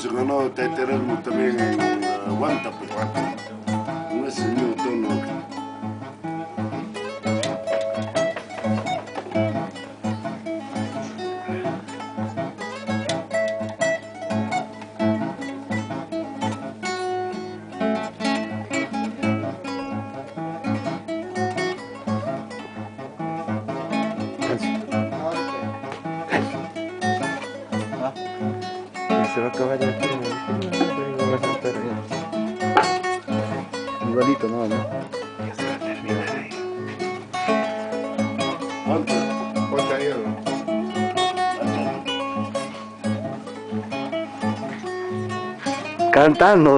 se ganó Teterelmo también en Aguanta, pues, con ese mismo tono. Se va a acabar el turno, va a saltar ya. Igualito, no, ¿no? Ya se va a terminar ahí. ¿Cuánto? Ponte ahí, ¿no? Cantando,